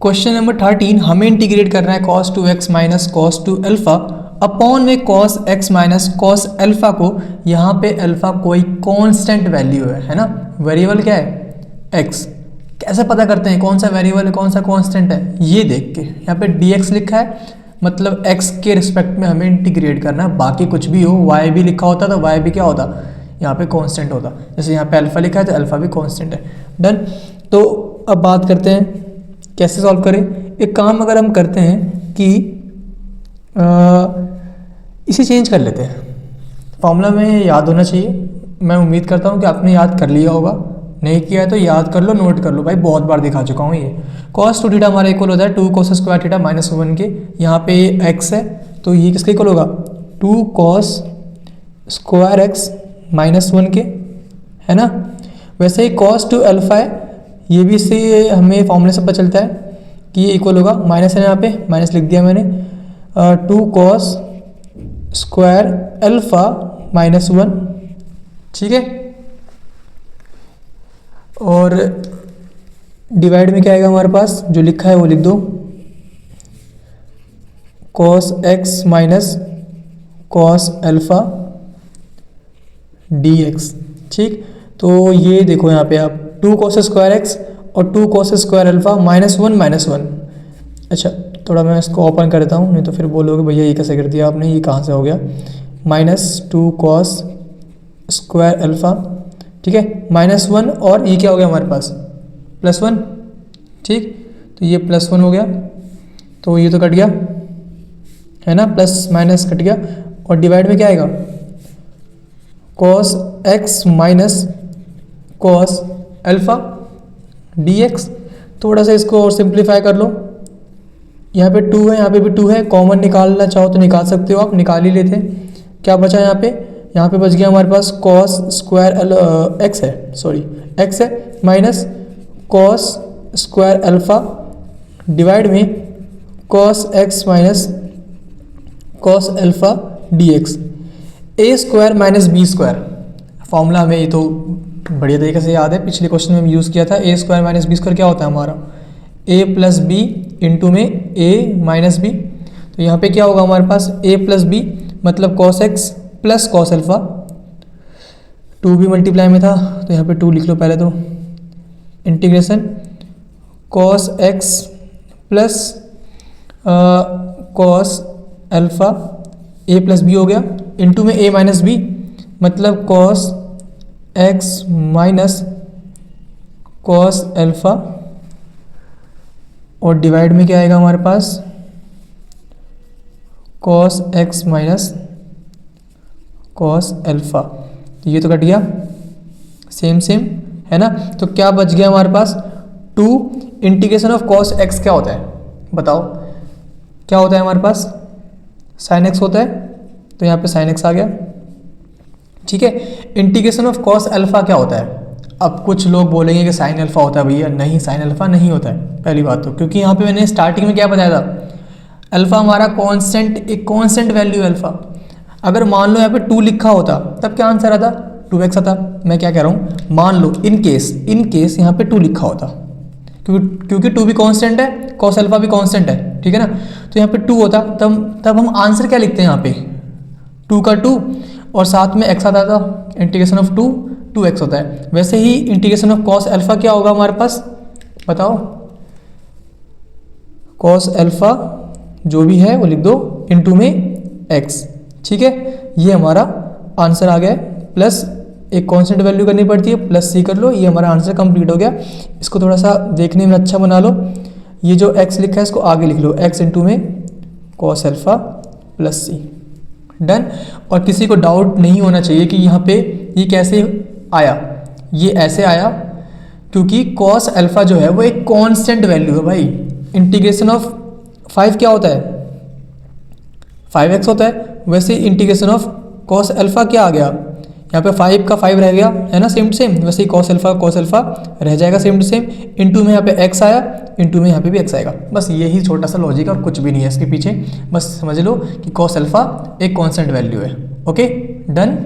Question number 13, हमें integrate करना है cos 2x minus cos 2 alpha upon में cos x minus cos alpha को। यहाँ पे अल्फा कोई कांस्टेंट वैल्यू है ना, वेरिएबल क्या है x। कैसे पता करते हैं कौन सा वेरिएबल है कौन सा कांस्टेंट है, ये देख के। यहाँ पे dx लिखा है मतलब x के रिस्पेक्ट में हमें इंटीग्रेट करना है, बाकी कुछ भी हो। y भी लिखा होता तो y भी क्या होता, यहाँ पे कांस्टेंट होता। जैसे यहाँ पे अल्फा लिखा है तो अल्फा भी कांस्टेंट है। डन। तो अब बात करते हैं कैसे सॉल्व करें। एक काम अगर हम करते हैं कि इसे चेंज कर लेते हैं। फॉर्मूला में याद होना चाहिए, मैं उम्मीद करता हूँ कि आपने याद कर लिया होगा, नहीं किया है तो याद कर लो, नोट कर लो भाई, बहुत बार दिखा चुका हूँ ये। cos 2 थीटा हमारा इक्वल होता है 2 cos स्क्वायर थीटा माइनस 1 के। यहाँ पे x है तो ये किसके इक्वल होगा 2 cos स्क्वायर x माइनस 1 के, है ना। वैसे ही cos 2 अल्फा है, ये भी इससे हमें फॉर्मूले से पता चलता है कि ये इक्वल होगा, माइनस है यहाँ पे, माइनस लिख दिया मैंने, 2 cos स्क्वायर अल्फा माइनस 1, ठीक है। और डिवाइड में क्या आएगा हमारे पास, जो लिखा है वो लिख दो, cos x minus cos alpha dx, ठीक। तो ये देखो यहाँ पे आप 2 cos स्क्वायर x और 2 cos स्क्वायर अल्फा माइनस 1। अच्छा थोड़ा मैं इसको ओपन कर देता हूँ, नहीं तो फिर बोलोगे भैया ये कैसे कर दिया आपने, ये कहाँ से हो गया। माइनस 2 cos स्क्वायर अल्फा, ठीक है, माइनस 1 और ये क्या हो गया हमारे पास प्लस 1, ठीक। तो ये प्लस 1 हो गया, तो ये तो कट गया है ना, प्लस माइनस कट गया। और डिवाइड में क्या आएगा cos x minus cos alpha dx। थोड़ा सा इसको और सिंप्लीफाई कर लो, यहाँ पे 2 है यहाँ पे भी 2 है, कॉमन निकालना चाहो तो निकाल सकते हो आप, निकाल ही लेते हैं। क्या बचा यहाँ पे बच गया हमारे पास cos स्क्वायर x है, सॉरी x है, minus cos square alpha divide में cos x minus cos alpha dx। a square minus B square formula हमें ये तो बढ़िया तरीके से याद है, पिछले क्वेश्चन में यूज़ किया था। a square minus B square क्या होता है हमारा a प्लस बी इंटू में a माइनस बी। तो यहाँ पे क्या होगा हमारे पास a प्लस बी मतलब cos x plus cos alpha, 2 भी मल्टीप्लाई में था तो यहाँ पे 2 लिख लो पहले तो, integration cos x plus cos alpha a plus B हो गया, इंटू में a माइनस बी मतलब cos x minus cos alpha, और डिवाइड में क्या आएगा हमारे पास cos x minus cos alpha. तो ये तो कट गया, सेम है ना। तो क्या बच गया हमारे पास 2 इंटीग्रेशन ऑफ cos x क्या होता है बताओ, क्या होता है हमारे पास sin x होता है, तो यहाँ पे sin x आ गया, ठीक है। इंटीग्रेशन ऑफ cos अल्फा क्या होता है। अब कुछ लोग बोलेंगे कि sin अल्फा होता है, भैया नहीं sin अल्फा नहीं होता है, पहली बात तो, क्योंकि यहाँ पे मैंने स्टार्टिंग में क्या बताया था, अल्फा हमारा कांस्टेंट, एक कांस्टेंट वैल्यू अल्फा। अगर मान लो यहाँ पे 2 लिखा होता तब क्या आंसर आता 2x आता। मैं क्या कह रहा हूँ, मान लो इन केस यहाँ पे 2 लिखा होता, क्योंकि 2 भी कांस्टेंट है, cos अल्फा भी कांस्टेंट है, ठीक है ना। तो यहाँ पे 2 होता तब हम आंसर क्या लिखते हैं यहाँ पे 2 का 2 और साथ में x आता था, इंटीग्रेशन ऑफ 2x होता है। वैसे ही इंटीग्रेशन ऑफ cos अल्फा क्या होगा हमारे पास बताओ, cos अल्फा जो भी है वो लिख दो इंटू में x, ठीक है। ये हमारा आंसर आ गया, प्लस एक कांस्टेंट वैल्यू करनी पड़ती है, प्लस c कर लो, ये हमारा आंसर कंप्लीट हो गया। इसको थोड़ा सा देखने में अच्छा बना लो, ये जो x लिखा है इसको आगे लिख लो, x इंटू में cos alpha plus c, done. और किसी को डाउट नहीं होना चाहिए कि यहाँ पे ये कैसे आया, ये ऐसे आया क्योंकि cos अल्फा जो है वो एक कांस्टेंट वैल्यू है भाई। इंटीग्रेशन ऑफ 5 क्या होता है 5x होता है, वैसे इंटीग्रेशन ऑफ cos अल्फा क्या आ गया, यहाँ पे 5 का 5 रह गया है ना, सेम टू सेम। वैसे ही cos अल्फा रह जाएगा सेम टू सेम, इंटू में यहाँ पे x आया, इंटू में यहाँ पे भी x आएगा। बस यही छोटा सा लॉजिक है और कुछ भी नहीं है इसके पीछे, बस समझ लो कि cos अल्फा एक कांस्टेंट वैल्यू है। Okay done.